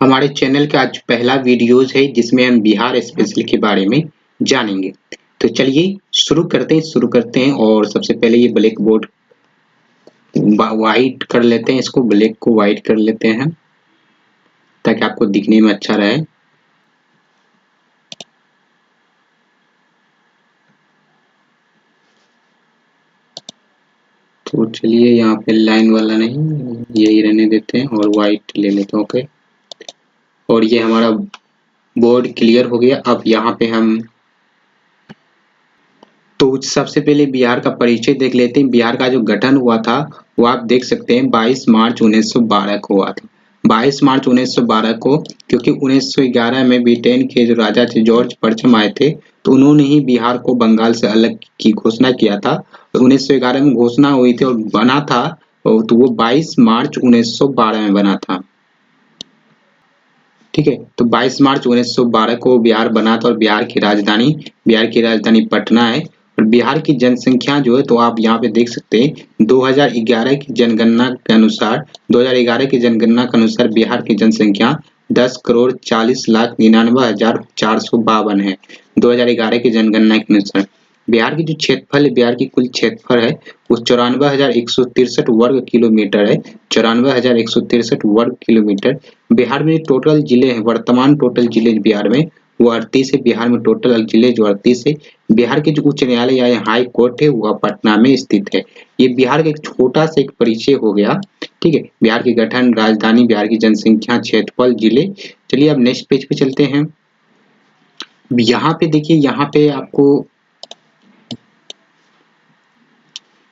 हमारे चैनल का आज पहला वीडियोज है जिसमें हम बिहार स्पेशल के बारे में जानेंगे। तो चलिए शुरू करते हैं और सबसे पहले ये ब्लैक बोर्ड वाइट कर लेते हैं, इसको ब्लैक को वाइट कर लेते हैं ताकि आपको दिखने में अच्छा रहे। तो चलिए यहाँ पे लाइन वाला नहीं, यही रहने देते हैं और वाइट ले लेते हैं। ओके, और ये हमारा बोर्ड क्लियर हो गया। अब यहाँ पे हम तो सबसे पहले बिहार का परिचय देख लेते हैं। बिहार का जो गठन हुआ था वो आप देख सकते हैं 22 मार्च 1912 को हुआ था। 22 मार्च 1912 को, क्योंकि 1911 में ब्रिटेन के जो राजा थे जॉर्ज प्रथम आए थे, तो उन्होंने ही बिहार को बंगाल से अलग की घोषणा किया था। 1911 में घोषणा हुई थी और बना था, तो वो 22 मार्च 1912 में बना था। ठीक है, तो 22 मार्च 1912 को बिहार बना था और बिहार की राजधानी पटना है। और बिहार की जनसंख्या जो है, तो आप यहाँ पे देख सकते हैं 2011 की जनगणना के अनुसार बिहार की जनसंख्या 10,40,99,452 है। 2011 की जनगणना के अनुसार बिहार की जो क्षेत्रफल है, बिहार की कुल क्षेत्रफल है वो 94,163 वर्ग किलोमीटर है। 94,163 वर्ग किलोमीटर। बिहार में टोटल जिले हैं, वर्तमान टोटल जिले बिहार में वो 38 है। बिहार में टोटल जिले जो 38 है। बिहार के जो उच्च न्यायालय या हाई कोर्ट है वह पटना में स्थित है। ये बिहार का एक छोटा सा एक परिचय हो गया। ठीक है, बिहार की गठन, राजधानी, बिहार की जनसंख्या, क्षेत्रफल, जिले। चलिए अब नेक्स्ट पेज पे चलते हैं। यहाँ पे देखिए, यहाँ पे आपको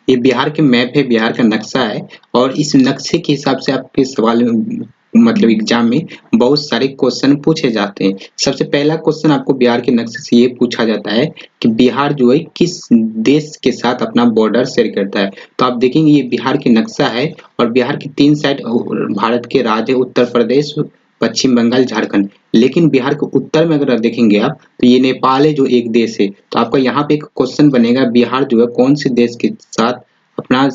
ये बिहार के मैप है, बिहार का नक्शा है और इस नक्शे के हिसाब से आपके सवाल मतलब एग्जाम में बहुत सारे क्वेश्चन पूछे जाते हैं। सबसे पहला क्वेश्चन आपको बिहार के नक्शे से ये पूछा जाता है कि बिहार जो है किस देश के साथ अपना बॉर्डर शेयर करता है। तो आप देखेंगे ये बिहार की नक्शा है और बिहार की 3 साइड भारत के राज्य है, उत्तर प्रदेश, पश्चिम बंगाल, झारखंड। लेकिन बिहार के उत्तर में अगर देखेंगे आप तो ये नेपाल है जो एक देश है। तो आपका यहाँ पे एक क्वेश्चन बनेगा, बिहार जो है कौन से देश के साथ अपना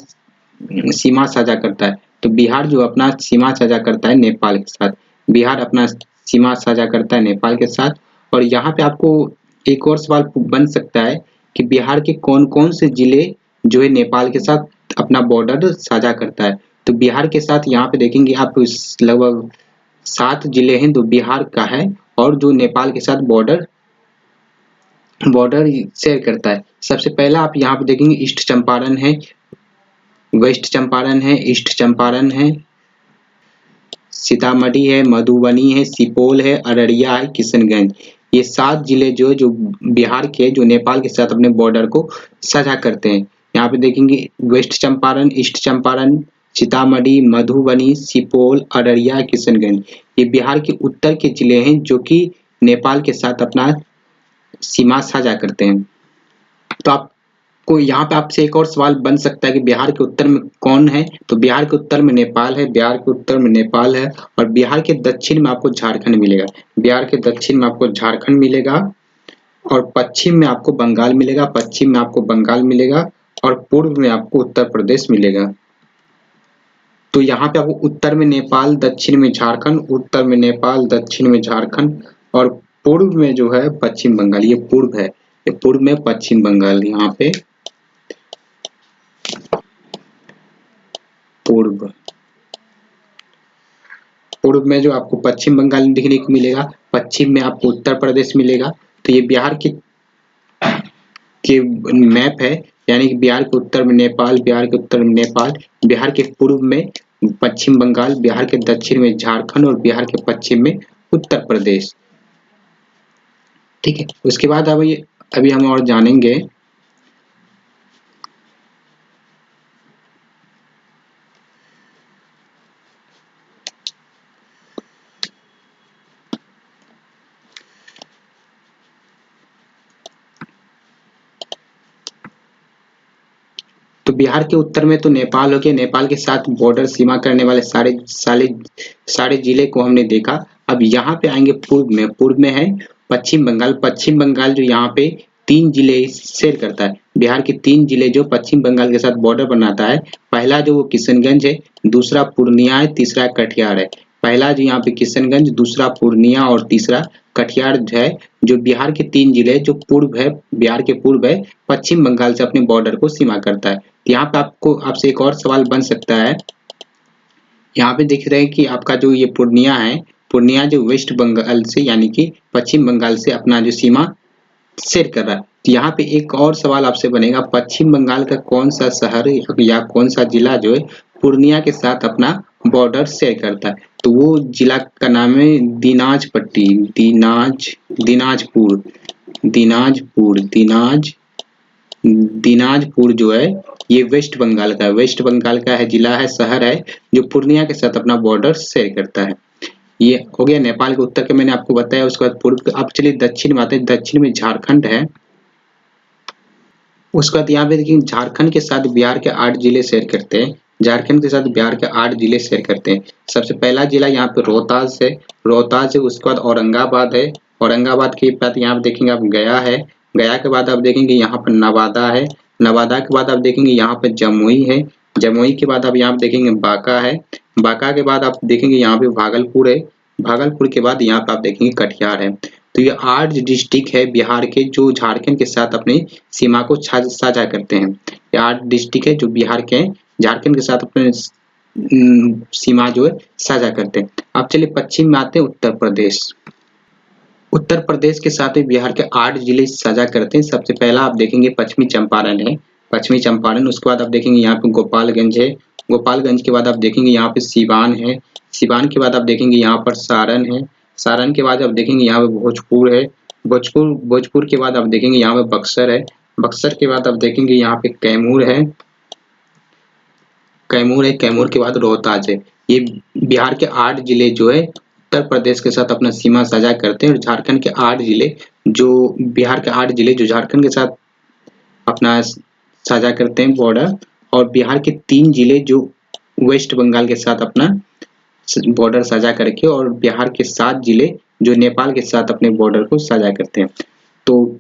सीमा साझा करता है। तो बिहार जो अपना सीमा साझा करता है नेपाल के साथ। बिहार अपना सीमा साझा करता है नेपाल के साथ। और यहाँ पे आपको एक और सवाल बन सकता है कि बिहार के कौन-कौन से जिले जो है नेपाल के साथ अपना बॉर्डर साझा करता है। तो बिहार के साथ यहाँ पे देखेंगे आप लगभग 7 जिले हैं जो बिहार का है और जो नेपाल के साथ बॉर्डर शेयर करता है। सबसे पहला आप यहाँ पे देखेंगे ईस्ट चंपारण है, वेस्ट चंपारण है, ईस्ट चंपारण है, सीतामढ़ी है, मधुबनी है, सुपौल है, अररिया है, किशनगंज। ये 7 जिले जो बिहार के जो नेपाल के साथ अपने बॉर्डर को साझा करते हैं। यहाँ पे देखेंगे वेस्ट चंपारण, ईस्ट चंपारण, सीतामढ़ी, मधुबनी, सुपौल, अररिया, किशनगंज। ये बिहार के उत्तर के जिले हैं जो कि नेपाल के साथ अपना सीमा साझा करते हैं। तो आपको यहाँ पे आपसे एक और सवाल बन सकता है कि बिहार के उत्तर में कौन है। तो बिहार के उत्तर में नेपाल है, बिहार के उत्तर में नेपाल है और बिहार के दक्षिण में आपको झारखंड मिलेगा। बिहार के दक्षिण में आपको झारखंड मिलेगा और पश्चिम में आपको बंगाल मिलेगा, पश्चिम में आपको बंगाल मिलेगा और पूर्व में आपको उत्तर प्रदेश मिलेगा। तो यहाँ पे आपको उत्तर में नेपाल, दक्षिण में झारखंड, उत्तर में नेपाल, दक्षिण में झारखंड और पूर्व में जो है पश्चिम बंगाल। ये पूर्व है, ये पूर्व में पश्चिम बंगाल। यहाँ पे पूर्व में जो आपको पश्चिम बंगाल दिखने को मिलेगा, पश्चिम में आपको उत्तर प्रदेश मिलेगा। तो ये बिहार के मैप है, यानी कि बिहार के उत्तर में नेपाल, बिहार के उत्तर में नेपाल, बिहार के पूर्व में पश्चिम बंगाल, बिहार के दक्षिण में झारखंड और बिहार के पश्चिम में उत्तर प्रदेश। ठीक है, उसके बाद अभी हम और जानेंगे तो बिहार के उत्तर में तो नेपाल हो गया, नेपाल के साथ बॉर्डर सीमा करने वाले सारे जिले को हमने देखा। अब यहाँ पे आएंगे पूर्व में है पश्चिम बंगाल। पश्चिम बंगाल जो यहाँ पे 3 जिले शेयर करता है। बिहार के 3 जिले जो पश्चिम बंगाल के साथ बॉर्डर बनाता है, पहला जो वो किशनगंज है, दूसरा पूर्णिया है, तीसरा कटिहार है। पहला जो यहाँ पे किशनगंज, दूसरा पूर्णिया और तीसरा कटिहार है, जो बिहार के 3 जिले जो पूर्व है, बिहार के पूर्व है, पश्चिम बंगाल से अपने बॉर्डर को सीमा करता है। यहाँ पे आपसे एक और सवाल बन सकता है। यहाँ पे देख रहे हैं कि आपका जो ये पूर्णिया है, पूर्णिया जो वेस्ट बंगाल से यानी कि पश्चिम बंगाल से अपना जो सीमा शेयर कर रहा है। तो यहाँ पे एक और सवाल आपसे बनेगा, पश्चिम बंगाल का कौन सा शहर या कौन सा जिला जो है पूर्णिया के साथ अपना बॉर्डर शेयर करता है? तो वो जिला का नाम है दिनाजपट्टी, दिनाजपुर, दिनाजपुर जो है ये वेस्ट बंगाल का है, वेस्ट बंगाल का है, जिला है, शहर है, जो पूर्णिया के साथ अपना बॉर्डर शेयर करता है। ये हो गया नेपाल के उत्तर के, मैंने आपको बताया। उसके बाद पूर्व। अब चलिए दक्षिण में आते हैं। दक्षिण में झारखंड है। उसके बाद यहाँ पे देखिए झारखंड के साथ बिहार के 8 जिले शेयर करते हैं। झारखंड के साथ बिहार के 8 जिले शेयर करते हैं। सबसे पहला जिला यहाँ पे रोहतास है, रोहतास है। उसके बाद औरंगाबाद है, औरंगाबाद के बाद यहाँ पे देखेंगे आप गया है, गया के बाद आप देखेंगे यहाँ पर नवादा है, नवादा के बाद आप देखेंगे यहाँ पे जमुई है, जमुई के बाद आप यहाँ पे देखेंगे बांका है, बांका के बाद आप देखेंगे यहाँ पे भागलपुर है, भागलपुर के बाद यहाँ पे आप देखेंगे कटिहार है। तो ये 8 डिस्ट्रिक्ट है बिहार के जो झारखंड के साथ अपनी सीमा को साझा करते हैं। ये 8 डिस्ट्रिक्ट है जो बिहार के झारखंड के साथ अपने सीमा जो है साझा करते हैं। अब चलिए पश्चिम में आते हैं, उत्तर प्रदेश। उत्तर प्रदेश के साथ ही बिहार के 8 जिले साझा करते हैं। सबसे पहला आप देखेंगे पश्चिमी चंपारण है, पश्चिमी चंपारण। उसके बाद आप देखेंगे यहाँ पे गोपालगंज है, गोपालगंज के बाद आप देखेंगे यहाँ पे सीवान है, सीवान के बाद आप देखेंगे यहाँ पर सारण है, सारण के बाद आप देखेंगे यहाँ पे भोजपुर है, भोजपुर के बाद आप देखेंगे यहाँ पे बक्सर है, बक्सर के बाद आप देखेंगे यहाँ पे कैमूर है, कैमूर के बाद रोहतास है। ये बिहार के 8 जिले जो है उत्तर प्रदेश के साथ अपना सीमा साझा करते हैं। और झारखंड के 8 जिले जो बिहार के 8 जिले जो झारखंड के साथ अपना साझा करते हैं बॉर्डर। और बिहार के 3 जिले जो वेस्ट बंगाल के साथ अपना बॉर्डर साझा करके, और बिहार के 7 जिले जो नेपाल के साथ अपने बॉर्डर को साझा करते हैं। तो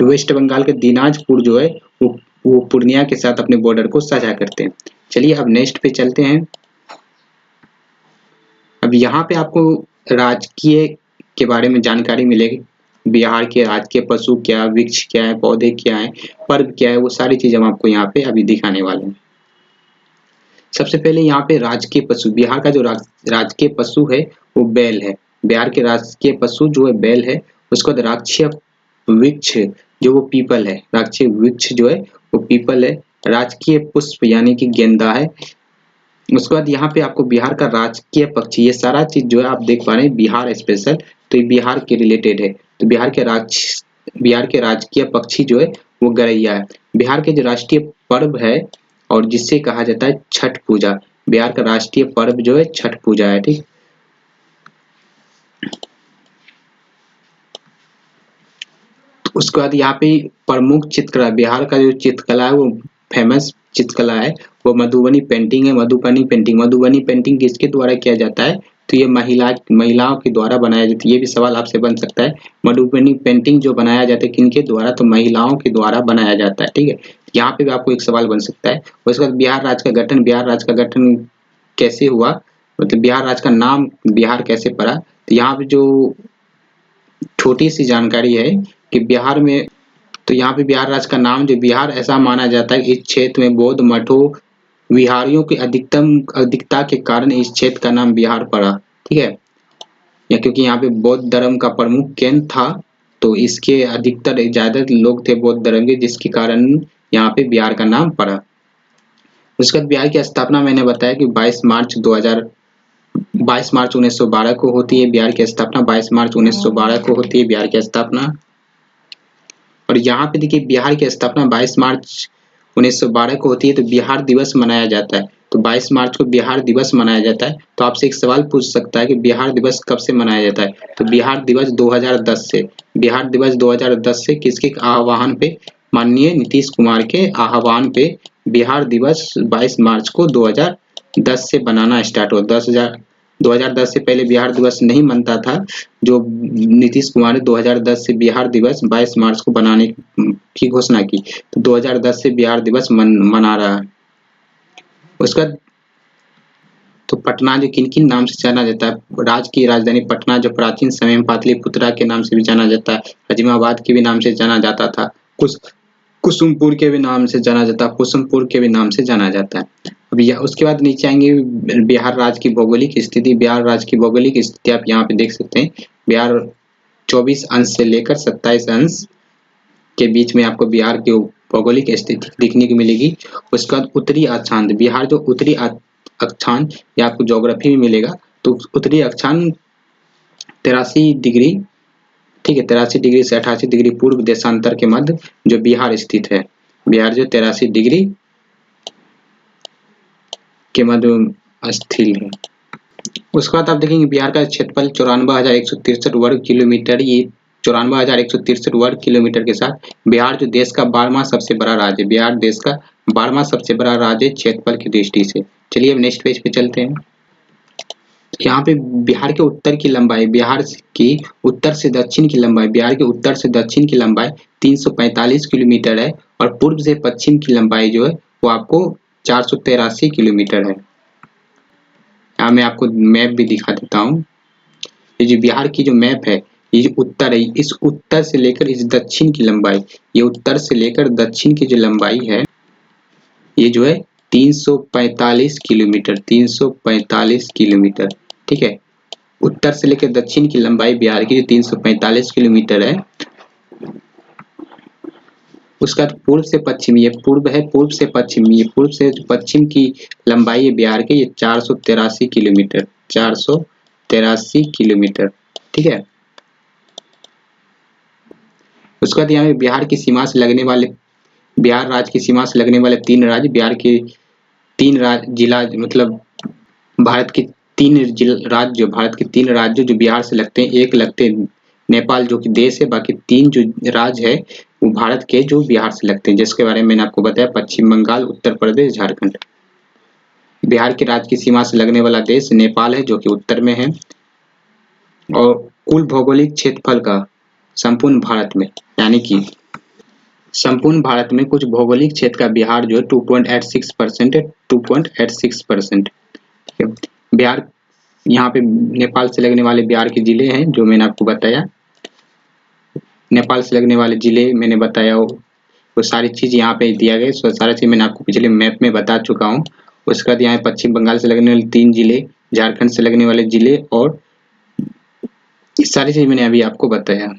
वेस्ट बंगाल के दिनाजपुर जो है वो पूर्णिया के साथ अपने बॉर्डर को साझा करते हैं। चलिए अब नेक्स्ट पे चलते हैं। अब यहाँ पे आपको राजकीय के बारे में जानकारी मिलेगी। बिहार के राजकीय पशु क्या, वृक्ष क्या है, पौधे क्या है, पर्व क्या है, वो सारी चीज हम आपको यहाँ पे अभी दिखाने वाले हैं। सबसे पहले यहाँ पे राजकीय पशु, बिहार का जो राजकीय पशु है वो बैल है। बिहार के राजकीय पशु जो है बैल है। उसके बाद राजकीय वृक्ष जो वो पीपल है, राजकीय वृक्ष जो है वो पीपल है। राजकीय पुष्प यानी कि गेंदा है। उसके बाद यहाँ पे आपको बिहार का राजकीय पक्षी, ये सारा चीज जो है आप देख पा रहे हैं बिहार स्पेशल, तो ये बिहार के रिलेटेड है। तो बिहार के राजकीय पक्षी जो है वो गौरैया है। बिहार के जो राष्ट्रीय पर्व है और जिससे कहा जाता है छठ पूजा, बिहार का राष्ट्रीय पर्व जो है छठ पूजा है। ठीक, उसके बाद यहाँ पे प्रमुख चित्रकला, बिहार का जो चित्रकला है वो फेमस चित्रकला है वो मधुबनी पेंटिंग है। मधुबनी पेंटिंग किसके द्वारा किया जाता है? तो ये महिलाओं के द्वारा बनाया जाता है। ये भी सवाल आपसे बन सकता है, मधुबनी पेंटिंग जो बनाया जाता है किनके द्वारा? तो महिलाओं के द्वारा बनाया जाता है। ठीक है, यहाँ पे भी आपको एक सवाल बन सकता है। उसके बाद बिहार राज्य का गठन कैसे हुआ, मतलब बिहार राज्य का नाम बिहार कैसे पड़ा? तो यहाँ पे जो छोटी सी जानकारी है कि बिहार में, तो यहाँ पे बिहार राज्य का नाम जो बिहार ऐसा माना जाता है कि इस क्षेत्र में बौद्ध मठों विहारियों की अधिकता के कारण इस क्षेत्र का नाम बिहार पड़ा। ठीक है, या क्योंकि यहाँ पे बौद्ध धर्म का प्रमुख केंद्र था, तो इसके अधिकतर ज्यादा लोग थे बौद्ध धर्म के, जिसके कारण यहाँ पे बिहार का नाम पड़ा। उसके बाद बिहार की स्थापना मैंने बताया कि 22 मार्च 1912 को होती है बिहार की स्थापना। 22 मार्च 1912 को होती है बिहार की स्थापना। और यहाँ पे देखिए बिहार की स्थापना 22 मार्च 1912 को होती है, तो बिहार दिवस मनाया जाता है। तो 22 मार्च को बिहार दिवस मनाया जाता है। तो आपसे एक सवाल पूछ सकता है कि बिहार दिवस कब से मनाया जाता है? तो बिहार दिवस 2010 से, बिहार दिवस 2010 से किसके आह्वान पे? माननीय नीतीश कुमार के आह्वान पे बिहार दिवस 22 मार्च को 2010 से बनाना स्टार्ट हुआ। 2010 से पहले बिहार दिवस नहीं मनता था, जो नीतीश कुमार ने 2010 से बिहार दिवस 22 मार्च को बनाने की घोषणा की, तो 2010 से बिहार दिवस मना रहा है। उसका तो पटना जो किन-किन नाम से जाना जाता है? राज्य की राजधानी पटना जो प्राचीन समय में पाटलिपुत्रा के नाम से भी जाना जाता है, अज़ीमाबाद के भी नाम से जाना जाता था, कुसुमपुर के भी नाम से जाना जाता है, कुसुमपुर के भी नाम से जाना जाता है। अब यह उसके बाद नीचे आएँगे बिहार राज्य की भौगोलिक स्थिति। बिहार राज्य की भौगोलिक स्थिति आप यहाँ पे देख सकते हैं। बिहार 24 अंश से लेकर 27 अंश के बीच में आपको बिहार की भौगोलिक स्थिति दिखने को मिलेगी। उसके बाद उत्तरी अक्षांश, बिहार जो उत्तरी अक्षांश या आपको ज्योग्राफी में मिलेगा, तो उत्तरी अक्षांश 83 डिग्री, ठीक है, 83 डिग्री से 88 डिग्री पूर्व देशांतर के मध्य जो बिहार स्थित है। बिहार जो 83 डिग्री के मध्य स्थित है। उसके बाद आप देखेंगे बिहार का क्षेत्रफल 94,163 वर्ग किलोमीटर। ये 94,163 वर्ग किलोमीटर के साथ बिहार जो देश का 12वां सबसे बड़ा राज्य है। बिहार देश का 12वां सबसे बड़ा राज्य क्षेत्रफल की दृष्टि से। चलिए अब नेक्स्ट पेज पे चलते हैं। यहाँ पे बिहार के उत्तर की लंबाई, बिहार की उत्तर से दक्षिण की लंबाई, बिहार के उत्तर से दक्षिण की लंबाई 345 किलोमीटर है और पूर्व से पश्चिम की लंबाई जो है वो आपको 483 किलोमीटर है। यहाँ मैं आपको मैप भी दिखा देता हूँ। ये जो बिहार की जो मैप है, ये जो उत्तर है, इस उत्तर से लेकर इस दक्षिण की लंबाई, ये उत्तर से लेकर दक्षिण की जो लंबाई है, ये जो है 345 किलोमीटर, 345 किलोमीटर, ठीक है। उत्तर से लेकर दक्षिण की लंबाई बिहार की 345 किलोमीटर है। उसका पूर्व से पश्चिम, ये पूर्व है, पूर्व से पश्चिम, ये पूर्व से पश्चिम की लंबाई है बिहार की, ये 483 किलोमीटर, 483 किलोमीटर, ठीक है। उसके बाद यहाँ पे बिहार की सीमा से लगने वाले, बिहार राज्य की सीमा से लगने वाले 3 राज्य, बिहार के 3 जिला, मतलब भारत के 3 राज्य, भारत के 3 राज्य जो बिहार से लगते हैं। एक लगते हैं नेपाल जो कि देश है, बाकी 3 जो राज्य है वो भारत के जो बिहार से लगते हैं, जिसके बारे में मैंने आपको बताया, पश्चिम बंगाल, उत्तर प्रदेश, झारखंड। बिहार के राज्य की सीमा से लगने वाला देश नेपाल है जो कि उत्तर में है। और कुल भौगोलिक क्षेत्रफल का संपूर्ण भारत में, यानी कि संपूर्ण भारत में कुछ भौगोलिक क्षेत्र का बिहार जो है 2.86% है, 2.86%, ठीक है। बिहार, यहाँ पे नेपाल से लगने वाले बिहार के जिले हैं जो मैंने आपको बताया, नेपाल से लगने वाले जिले मैंने बताया, वो सारी चीज यहाँ पे दिया गया, सारा चीज मैंने आपको पिछले मैप में बता चुका हूँ। उसके बाद यहाँ पश्चिम बंगाल से लगने वाले 3 जिले, झारखंड से लगने वाले जिले, और सारी चीज मैंने अभी आपको बताया।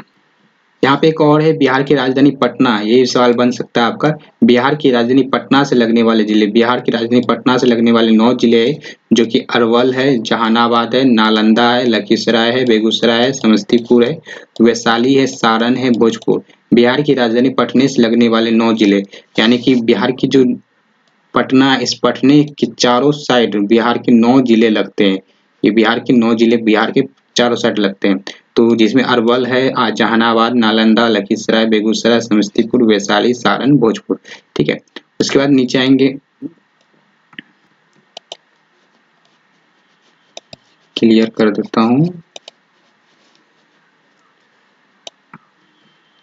यहाँ पे एक और है बिहार की राजधानी पटना, ये सवाल बन सकता है आपका, बिहार की राजधानी पटना से लगने वाले जिले, बिहार की राजधानी पटना से लगने वाले 9 जिले हैं जो कि अरवल है, जहानाबाद है, नालंदा है, लखीसराय है, बेगूसराय है, समस्तीपुर है, वैशाली है, सारण है, भोजपुर। बिहार की राजधानी पटने से लगने वाले 9 जिले, यानी कि बिहार की जो पटना, इस पटने के चारों साइड बिहार के 9 जिले लगते हैं। ये बिहार के 9 जिले बिहार के चारों साइड लगते हैं, तो जिसमें अरवल है, जहानाबाद, नालंदा, लखीसराय, बेगूसराय, समस्तीपुर, वैशाली, सारण, भोजपुर, ठीक है। उसके बाद नीचे आएंगे, क्लियर कर देता हूँ।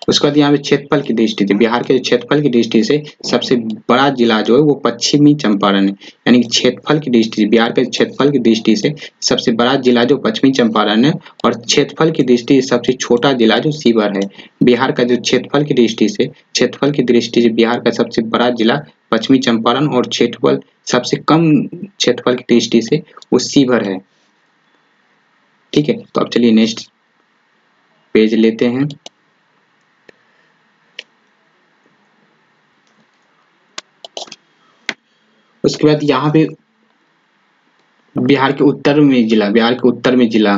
उसके बाद यहाँ पे क्षेत्रफल की दृष्टि से, बिहार के क्षेत्रफल की दृष्टि से सबसे बड़ा जिला जो है वो पश्चिमी चंपारण है, यानी कि क्षेत्रफल की दृष्टि से, बिहार के क्षेत्रफल की दृष्टि से सबसे बड़ा जिला जो पश्चिमी चंपारण है, और क्षेत्रफल की दृष्टि से सबसे छोटा जिला जो शिवहर है। बिहार का जो क्षेत्रफल की दृष्टि से, क्षेत्रफल की दृष्टि से बिहार का सबसे बड़ा जिला पश्चिमी चंपारण, और क्षेत्रफल सबसे कम क्षेत्रफल की दृष्टि से वो शिवहर है, ठीक है। तो अब चलिए नेक्स्ट पेज लेते हैं। उसके बाद यहाँ पे बिहार के उत्तर में जिला, बिहार के उत्तर में जिला,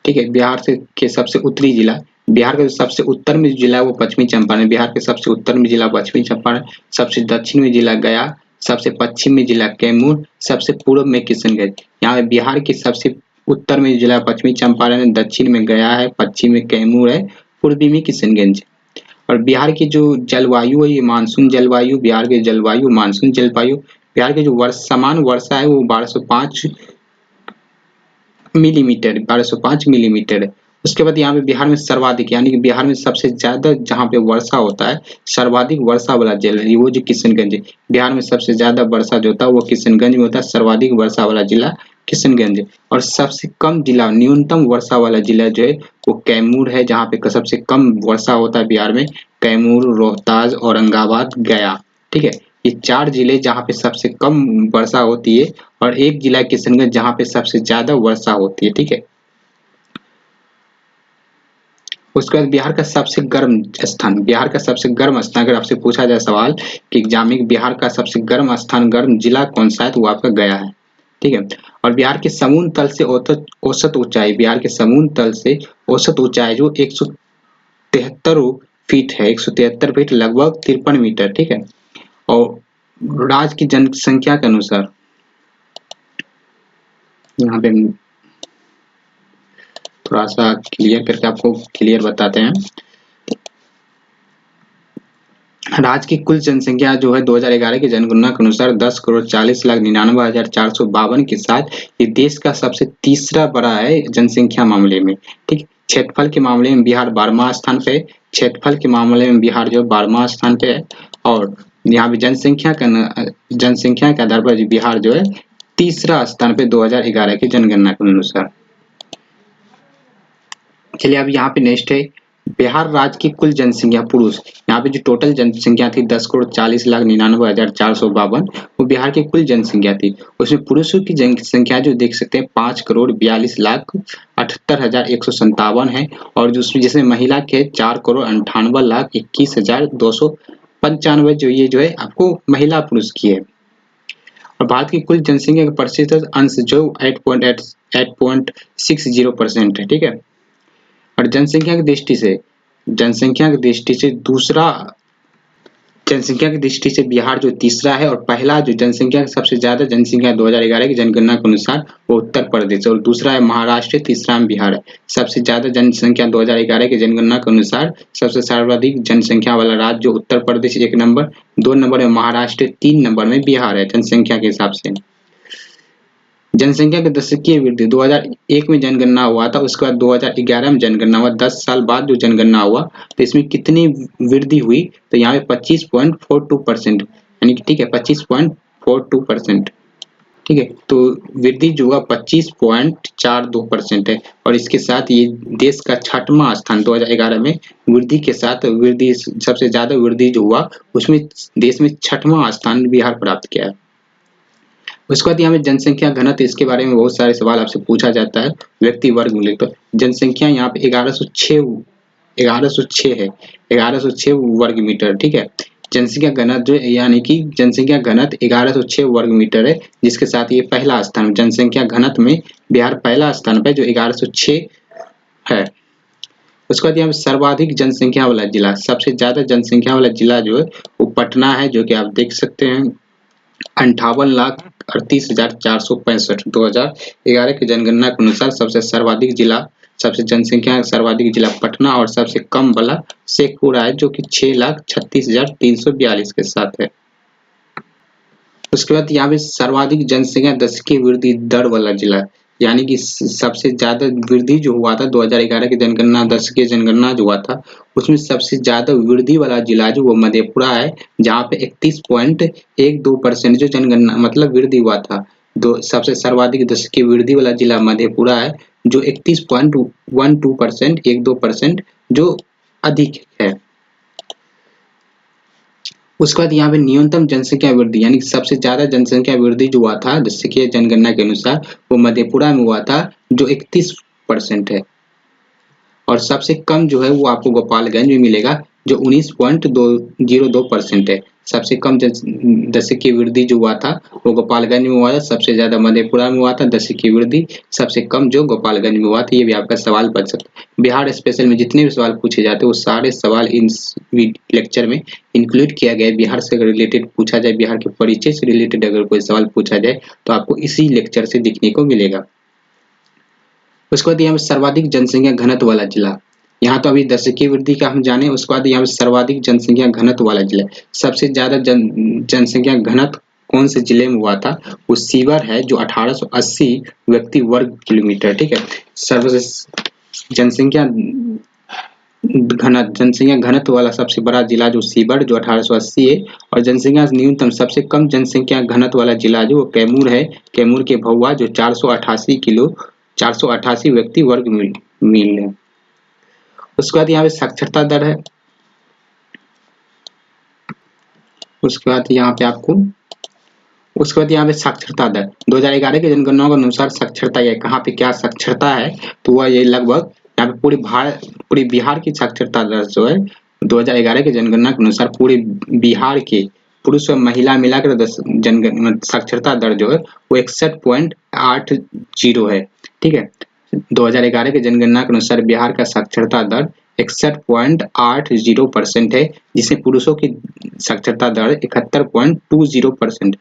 ठीक है, बिहार से के सबसे उत्तरी जिला, बिहार का सबसे उत्तर में जिला वो पश्चिमी चंपारण, बिहार के सबसे उत्तर में जिला पश्चिमी चंपारण, सबसे दक्षिण में जिला गया, सबसे पश्चिम में जिला कैमूर, सबसे पूर्व में किशनगंज। यहाँ बिहार के सबसे उत्तर में जिला पश्चिमी चंपारण है, दक्षिण में गया है, पश्चिम में कैमूर है, पूर्वी में किशनगंज। और बिहार की जो जलवायु है ये मानसून जलवायु, बिहार की जलवायु मानसून जलवायु। बिहार की जो समान वर्षा है वो 1205 मिलीमीटर, 1205 मिलीमीटर है। उसके बाद यहाँ पे बिहार में सर्वाधिक, यानी कि बिहार में सबसे ज्यादा जहाँ पे वर्षा होता है, सर्वाधिक वर्षा वाला जिला वो जो किशनगंज है। बिहार में सबसे ज्यादा वर्षा जो होता है वो किशनगंज में होता है, सर्वाधिक वर्षा वाला जिला किशनगंज। और सबसे कम जिला, न्यूनतम वर्षा वाला जिला जो है वो कैमूर है, जहाँ पे सबसे कम वर्षा होता है बिहार में। कैमूर, रोहतास, औरंगाबाद, गया। ठीक है, ये 4 जिले जहाँ पे सबसे कम वर्षा होती है, और एक जिला किशनगंज जहाँ पे सबसे ज्यादा वर्षा होती है। ठीक है, उसके बाद बिहार का सबसे गर्म स्थान, बिहार का सबसे गर्म स्थान अगर आपसे पूछा जाए सवाल कि एग्जाम में बिहार का सबसे गर्म स्थान, गर्म जिला कौन सा है, तो वो आपका गया है। ठीक है, और बिहार के समुद्र तल से औसत ऊंचाई, बिहार के समुद्र तल से औसत ऊंचाई जो 173 फीट है, 173 फीट लगभग 53 मीटर। ठीक है, और राज्य की जनसंख्या के अनुसार यहाँ पे थोड़ा सा क्लियर करके आपको क्लियर बताते हैं। राज्य की कुल जनसंख्या जो है 2011 की जनगणना के अनुसार 10,40,99,452 के साथ ये देश का सबसे तीसरा बड़ा है जनसंख्या मामले में। ठीक, क्षेत्रफल के मामले में बिहार 12वां स्थान पे, क्षेत्रफल के मामले में बिहार जो 12वां स्थान पे है, और यहाँ पे जनसंख्या के आधार पर बिहार जो है तीसरा स्थान पे 2011 की जनगणना के अनुसार। चलिए अब यहाँ पे नेक्स्ट है बिहार राज्य की कुल जनसंख्या पुरुष, यहाँ पे जो टोटल जनसंख्या थी 10,40,99,452, वो बिहार की कुल जनसंख्या थी। उसमें पुरुषों की जनसंख्या जो देख सकते हैं 5,42,78,157 है, और जिसमें महिला के 4,98,21,295 जो ये जो है आपको महिला पुरुष की है। और भारत की कुल जनसंख्या का प्रतिशत अंश जो 8.60% है। ठीक है, और जनसंख्या की दृष्टि से बिहार जो तीसरा है, और पहला जो जनसंख्या सबसे ज्यादा जनसंख्या 2011 की जनगणना के अनुसार वो उत्तर प्रदेश, और दूसरा है महाराष्ट्र, तीसरा में बिहार है। सबसे ज्यादा जनसंख्या 2011 की जनगणना के अनुसार सबसे सर्वाधिक जनसंख्या वाला राज्य जो उत्तर प्रदेश 1 नंबर, 2 नंबर में महाराष्ट्र, 3 नंबर में बिहार है जनसंख्या के हिसाब से। जनसंख्या की दशकीय वृद्धि 2001 में जनगणना हुआ था, उसके बाद 2011 में जनगणना हुआ, 10 साल बाद जो जनगणना हुआ तो इसमें कितनी वृद्धि हुई, तो यहाँ पे 25.42%, यानी कि ठीक है 25.42%। ठीक है, तो वृद्धि जो हुआ 25.42% है, और इसके साथ ये देश का 6वां स्थान 2011 में वृद्धि के साथ, वृद्धि सबसे ज्यादा वृद्धि जो हुआ उसमें देश में 6वां स्थान बिहार प्राप्त किया है। उसके बाद यहाँ पे जनसंख्या घनत्व, इसके बारे में बहुत सारे सवाल आपसे पूछा जाता है। व्यक्ति वर्ग मिले तो जनसंख्या यहाँ पे 1106 है, 1106 वर्ग मीटर। ठीक है, जनसंख्या घनत्व यानी कि जनसंख्या घनत्व 1106 वर्ग मीटर है, जिसके साथ ये पहला स्थान जनसंख्या घनत्व में बिहार पहला स्थान पे जो 1106 है। उसके बाद यहाँ पे सर्वाधिक जनसंख्या वाला जिला, सबसे ज्यादा जनसंख्या वाला जिला जो है वो पटना है, जो कि आप देख सकते हैं 58,38,465। 2011 की जनगणना के अनुसार सबसे जनसंख्या सर्वाधिक जिला पटना, और सबसे कम वाला शेखपुरा है जो कि 6,36,342 के साथ है। उसके बाद यहाँ पे सर्वाधिक जनसंख्या दशकीय वृद्धि दर वाला जिला, यानी कि सबसे ज्यादा वृद्धि जो हुआ था 2011 की जनगणना, दशकीय जनगणना जो हुआ था उसमें सबसे ज्यादा वृद्धि वाला जिला जो वो मधेपुरा है, जहाँ पे 31.12% जो जनगणना मतलब वृद्धि हुआ था। सबसे सर्वाधिक दशकीय वृद्धि वाला जिला मधेपुरा है, जो 31.12%, 1-2% जो अधिक है। उसके बाद यहाँ पे न्यूनतम जनसंख्या वृद्धि, यानी सबसे ज्यादा जनसंख्या वृद्धि जो हुआ था दशकीय जनगणना के अनुसार वो मधेपुरा में हुआ था, जो 31% है, और सबसे कम जो है वो आपको गोपालगंज में मिलेगा जो 19.02% है। सबसे कम दशकीय वृद्धि जो हुआ था वो गोपालगंज में हुआ था, सबसे ज्यादा मधेपुरा में हुआ था दशकीय वृद्धि, सबसे कम जो गोपालगंज में हुआ था। ये भी आपका सवाल बच सकता है। बिहार स्पेशल में जितने भी सवाल पूछे जाते हैं वो सारे सवाल इन लेक्चर में इंक्लूड किया गया है। बिहार से अगर रिलेटेड पूछा जाए, बिहार के परिचय से रिलेटेड अगर कोई सवाल पूछा जाए तो आपको इसी लेक्चर से दिखने को मिलेगा। उसके बाद यहाँ पे सर्वाधिक जनसंख्या घनत्व वाला जिला, यहाँ तो अभी दशकीय वृद्धि का हम जाने, उसके बाद यहाँ पे सर्वाधिक जनसंख्या घनत्व वाला जिला, सबसे ज्यादा जनसंख्या घनत्व कौन से जिले में हुआ था, वो सीवर है जो 1880 व्यक्ति वर्ग किलोमीटर। ठीक है, जनसंख्या जनसंख्या घनत्व वाला सबसे बड़ा जिला जो सीबर जो 1880 है, और जनसंख्या न्यूनतम सबसे कम जनसंख्या घनत्व वाला जिला जो कैमूर है, कैमूर के भौवा जो 488 व्यक्ति वर्ग मील है। उसके बाद यहाँ पे साक्षरता दर है। उसके बाद यहाँ पे साक्षरता दर 2011 की जनगणना के अनुसार साक्षरता है, कहाँ पे क्या साक्षरता है, तो वह ये लगभग यहाँ पे पूरे बिहार की साक्षरता दर जो है 2011 की जनगणना के अनुसार पूरे बिहार के पुरुष और महिला मिलाकर साक्षरता दर जो है वो 61.80 है। ठीक है, 2011 की जनगणना के अनुसार बिहार का साक्षरता दर 61.80% है, जिसमें पुरुषों की साक्षरता दर 71.20%,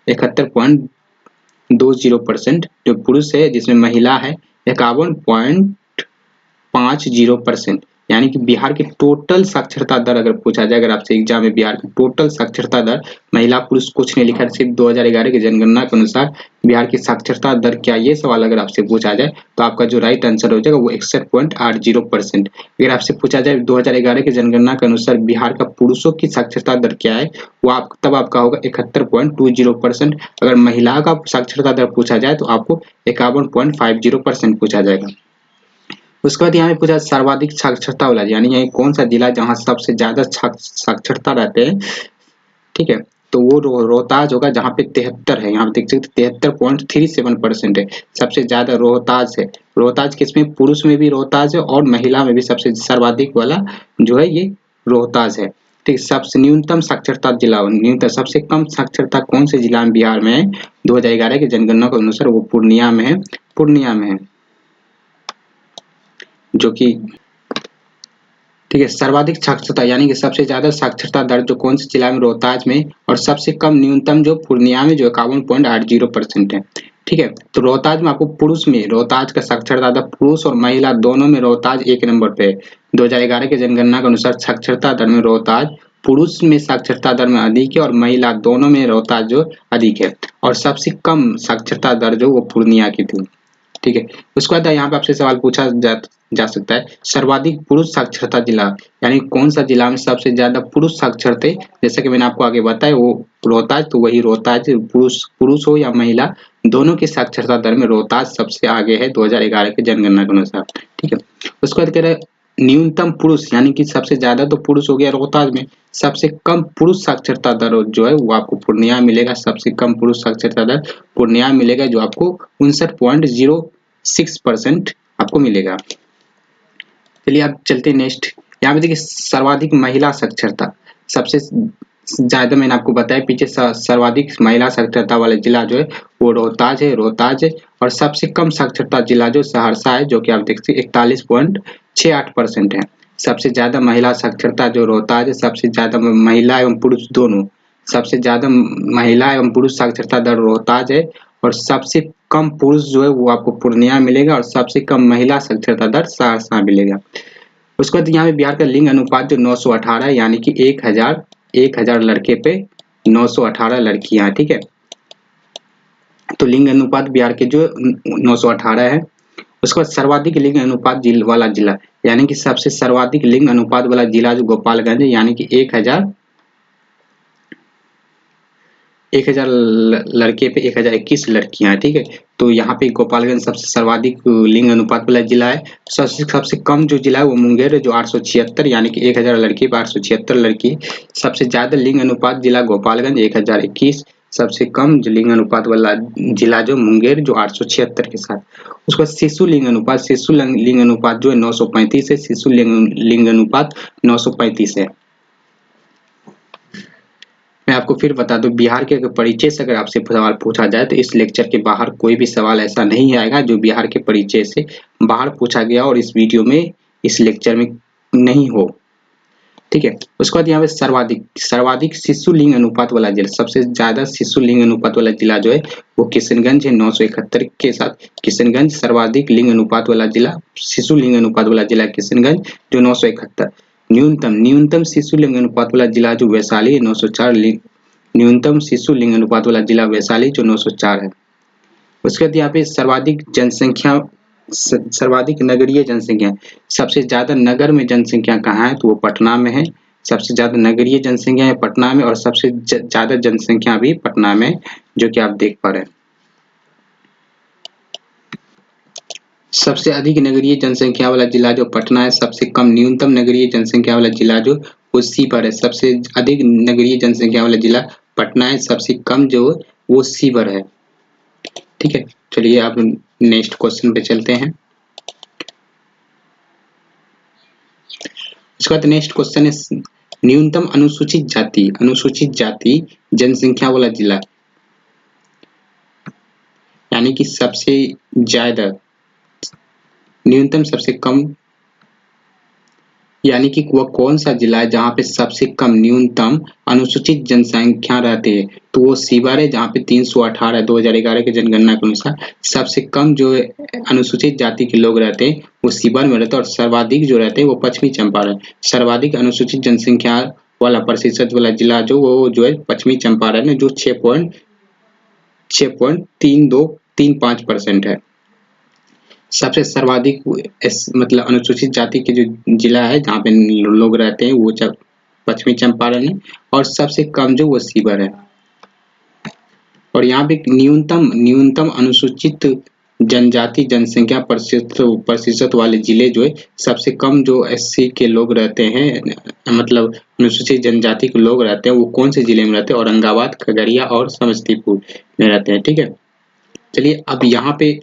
71.20% जो पुरुष है, जिसमें महिला है 51.50%। यानी कि बिहार की टोटल साक्षरता दर अगर पूछा जाए, अगर आपसे एग्जाम में बिहार की टोटल साक्षरता दर, महिला पुरुष कुछ नहीं लिखा, सिर्फ 2011 की जनगणना के अनुसार बिहार की साक्षरता दर क्या, ये सवाल अगर आपसे पूछा जाए तो आपका जो राइट आंसर हो जाएगा वो 61.80%। अगर आपसे पूछा जाए 2011 की जनगणना के अनुसार बिहार का पुरुषों की साक्षरता दर क्या है, वो तब आपका होगा 71.20%। अगर महिला का साक्षरता दर पूछा जाए तो आपको 51.50% पूछा जाएगा। उसके बाद यहाँ पे पूछा सर्वाधिक साक्षरता वाला, यानी यही कौन सा जिला जहाँ सबसे ज्यादा साक्षरता रहते हैं। ठीक है, तो वो रोहतास होगा, जहाँ पे 73 है। यहाँ पे देख सकते 73.37% है, सबसे ज्यादा रोहतास है। रोहतास किसमें, पुरुष में भी रोहतास है और महिला में भी सबसे सर्वाधिक वाला जो है ये रोहतास है। ठीक, सबसे न्यूनतम साक्षरता जिला, न्यूनतम सबसे कम साक्षरता कौन से जिला में बिहार में है 2011 की जनगणना के अनुसार, वो पूर्णिया में है। पूर्णिया में है जो कि ठीक है। सर्वाधिक साक्षरता यानी कि सबसे ज्यादा साक्षरता दर जो कौन से जिला में, रोहतास में, और सबसे कम न्यूनतम जो पूर्णिया में जो 51.80% है। ठीक है, तो रोहतास में आपको पुरुष में, रोहतास का साक्षरता दर पुरुष और महिला दोनों में रोहतास एक नंबर पे है। 2011 के जनगणना के अनुसार साक्षरता दर में रोहतास पुरुष में साक्षरता दर में अधिक है और महिला दोनों में रोहतास जो अधिक है, और सबसे कम साक्षरता दर जो वो पूर्णिया की थी। ठीक है, उसके बाद यहाँ पे आपसे सवाल पूछा जा सकता है सर्वाधिक पुरुष साक्षरता जिला, यानी कौन सा जिला में सबसे ज्यादा पुरुष साक्षर थे। जैसा कि मैंने आपको आगे बताया वो रोहतास, तो वही रोहतास, पुरुष हो या महिला दोनों की साक्षरता दर में रोहतास सबसे आगे है 2011 के जनगणना के अनुसार। ठीक है, उसके बाद कह रहे न्यूनतम पुरुष, यानी कि सबसे ज्यादा तो पुरुष हो गया रोहतास में, सबसे कम पुरुष साक्षरता दर जो है वो आपको पूर्णिया मिलेगा। सबसे कम पुरुष साक्षरता दर पूर्णिया मिलेगा, जो आपको 59.06% आपको मिलेगा। चलिए अब चलते नेक्स्ट। यहाँ पे देखिए सर्वाधिक महिला साक्षरता, सबसे ज्यादा मैंने आपको बताया पीछे, सर्वाधिक महिला साक्षरता वाला जिला जो है वो रोहतास है। और सबसे कम साक्षरता जिला जो सहरसा है, जो कि आप देखते 41.68% है। सबसे ज्यादा महिला साक्षरता जो रोहतास है, सबसे ज्यादा महिला एवं पुरुष दोनों, सबसे ज्यादा महिला एवं पुरुष साक्षरता दर रोहतास है, और सबसे कम पुरुष जो है वो आपको पूर्णिया मिलेगा, और सबसे कम महिला साक्षरता दर सहरसा मिलेगा। उसके बाद यहाँ पे बिहार का लिंग अनुपात जो 918 है, यानी कि 1000 लड़के पे 918 लड़कियां। ठीक है, तो लिंग अनुपात बिहार के जो 918 है। उसके बाद सर्वाधिक लिंग अनुपात वाला जिला, यानी कि सबसे सर्वाधिक लिंग अनुपात वाला जिला जो गोपालगंज है, यानी कि 1000 लड़के पे 1021 लड़कियां। ठीक है, तो यहाँ पे गोपालगंज सबसे सर्वाधिक लिंग अनुपात वाला जिला है। सबसे कम जो जिला है वो मुंगेर है, जो 876, यानी कि 1000 लड़के पे 876 लड़की। सबसे ज्यादा लिंग अनुपात जिला गोपालगंज 1021, सबसे कम लिंग अनुपात वाला जिला जो मुंगेर जो 876 के साथ। उसके बाद शिशु लिंग अनुपात, लिंग अनुपात जो है 935 है। शिशु लिंग अनुपात 935 है। मैं आपको फिर बता दूं, बिहार के परिचय से अगर आपसे सवाल पूछा जाए तो इस लेक्चर के बाहर कोई भी सवाल ऐसा नहीं आएगा जो बिहार के परिचय से बाहर पूछा गया और इस वीडियो में, इस लेक्चर में नहीं हो। ठीक है, उसके बाद यहाँ पे सर्वाधिक शिशु लिंग अनुपात वाला जिला, सबसे ज्यादा शिशु लिंग अनुपात वाला जिला जो है वो किशनगंज है 971 के साथ। किशनगंज सर्वाधिक लिंग अनुपात वाला जिला, शिशु लिंग अनुपात वाला जिला किशनगंज जो 971। न्यूनतम शिशु लिंग अनुपात वाला जिला जो वैशाली है 904, न्यूनतम शिशु लिंग अनुपात वाला जिला वैशाली जो 904 है। उसके बाद यहाँ पे सर्वाधिक जनसंख्या सर्वाधिक नगरीय जनसंख्या, सबसे ज्यादा नगर में जनसंख्या कहाँ है तो वो पटना में है। सबसे ज्यादा नगरीय जनसंख्या है पटना में और सबसे ज्यादा जनसंख्या भी पटना में, जो कि आप देख पा रहे हैं। सबसे अधिक नगरीय जनसंख्या वाला जिला जो पटना है, सबसे कम न्यूनतम नगरीय जनसंख्या वाला जिला जो वो सी पर है। सबसे अधिक नगरीय जनसंख्या वाला जिला पटना है, सबसे कम जो वो सी पर है। ठीक है, चलिए आप नेक्स्ट क्वेश्चन पे चलते हैं। उसके बाद नेक्स्ट क्वेश्चन है न्यूनतम अनुसूचित जाति जनसंख्या वाला जिला, यानी कि सबसे ज्यादा न्यूनतम सबसे कम, यानी कि वह कौन सा जिला है जहाँ पे सबसे कम न्यूनतम अनुसूचित जनसंख्या रहती है, तो वो सीवर है जहाँ पे 318 2011 की जनगणना के अनुसार सबसे कम जो अनुसूचित जाति के लोग रहते हैं वो सीवर में रहते हैं, और सर्वाधिक जो रहते हैं वो पश्चिमी चंपारण। सर्वाधिक अनुसूचित जनसंख्या वाला प्रतिशत वाला जिला जो है पश्चिमी चंपारण है, जो 6.3235% है। सबसे सर्वाधिक मतलब अनुसूचित जाति के जो जिला है जहाँ पे लोग रहते हैं वो पश्चिमी चंपारण है, और सबसे कम जो वो सीवर है। और यहाँ पे न्यूनतम अनुसूचित जनजाति जनसंख्या प्रतिशत वाले जिले जो है सबसे कम जो एससी के लोग रहते हैं, मतलब अनुसूचित जनजाति के लोग रहते हैं, वो कौन से जिले में रहते हैं? औरंगाबाद, खगड़िया और समस्तीपुर में रहते हैं। ठीक है, चलिए अब यहाँ पे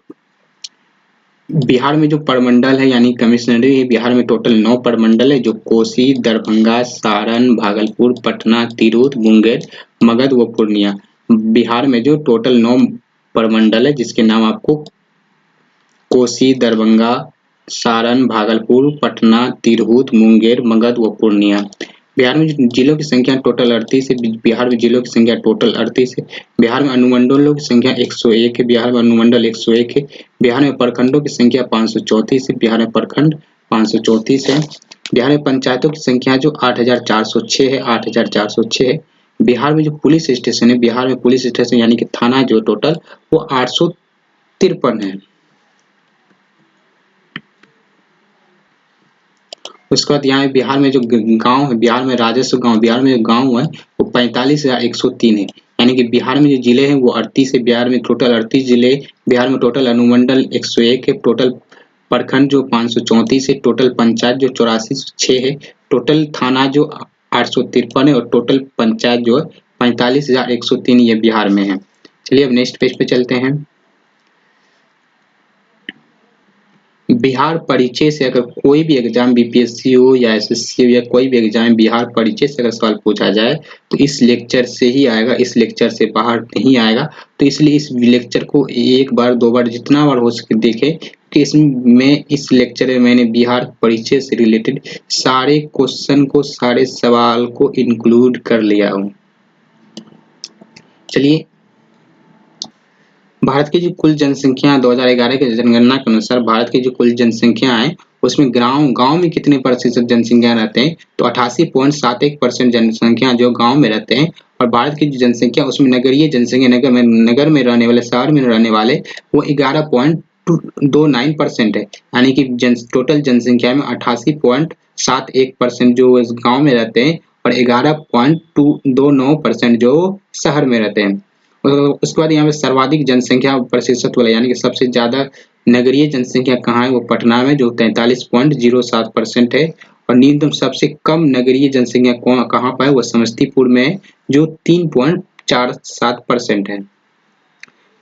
बिहार में जो प्रमंडल है यानी कमिश्नरी है, बिहार में टोटल 9 प्रमंडल है, जो कोसी, दरभंगा, सारण, भागलपुर, पटना, तिरहुत, मुंगेर, मगध व पूर्णिया। बिहार में जो टोटल 9 प्रमंडल है जिसके नाम आपको कोसी, दरभंगा, सारण, भागलपुर, पटना, तिरहुत, मुंगेर, मगध व पूर्णिया। बिहार में जिलों की संख्या टोटल 38 है। बिहार में जिलों की संख्या टोटल 38 है। बिहार में अनुमंडलों की संख्या 101 है। बिहार में अनुमंडल 101 है। बिहार में प्रखंडों की संख्या 534 है। बिहार में प्रखंड 534 है। बिहार में पंचायतों की संख्या जो 8406 है, 8406 है। बिहार में जो पुलिस स्टेशन है, बिहार में पुलिस स्टेशन यानी कि थाना जो टोटल वो 853 है। उसके बाद यहाँ बिहार में जो गांव है, बिहार में राजस्व गांव, बिहार में जो गांव है वो 45,103 है। यानी कि बिहार में जो जिले हैं वो 38 है। बिहार में टोटल 38 जिले। बिहार में टोटल अनुमंडल 101 है। टोटल प्रखंड जो 534 है। टोटल पंचायत जो 8406 है। टोटल थाना जो 853 है और टोटल पंचायत जो है 45,103 ये बिहार में है। चलिए अब नेक्स्ट पेज पे चलते हैं। बिहार परिचय से अगर कोई भी एग्जाम बीपीएससी हो या एसएससी हो या कोई भी एग्जाम बिहार परिचय से अगर सवाल पूछा जाए तो इस लेक्चर से ही आएगा, इस लेक्चर से बाहर नहीं आएगा। तो इसलिए इस लेक्चर को एक बार 2 बार जितना बार हो सके देखें कि इसमें इस लेक्चर में मैंने बिहार परिचय से रिलेटेड सारे क्वेश्चन को, सारे सवाल को इंक्लूड कर लिया हूँ। चलिए, भारत की जो कुल जनसंख्या 2011 की जनगणना के अनुसार भारत की जो कुल जनसंख्या है उसमें गांव में कितने प्रतिशत जनसंख्या रहते हैं? तो 88.71% जनसंख्या जो गांव में रहते हैं। और भारत की जो जनसंख्या उसमें नगरीय जनसंख्या नगर में रहने वाले, शहर में रहने वाले वो 11.29% है। यानी कि टोटल जनसंख्या में 88.71% जो गाँव में रहते हैं और 11.29% जो शहर में रहते हैं। उसके बाद यहाँ पे सर्वाधिक जनसंख्या प्रतिशत वाला यानी कि सबसे ज्यादा नगरीय जनसंख्या कहाँ है? वो पटना में जो 43.07% है। और न्यूनतम सबसे कम नगरीय जनसंख्या कहाँ पर है? वो समस्तीपुर में है जो 3.47% है।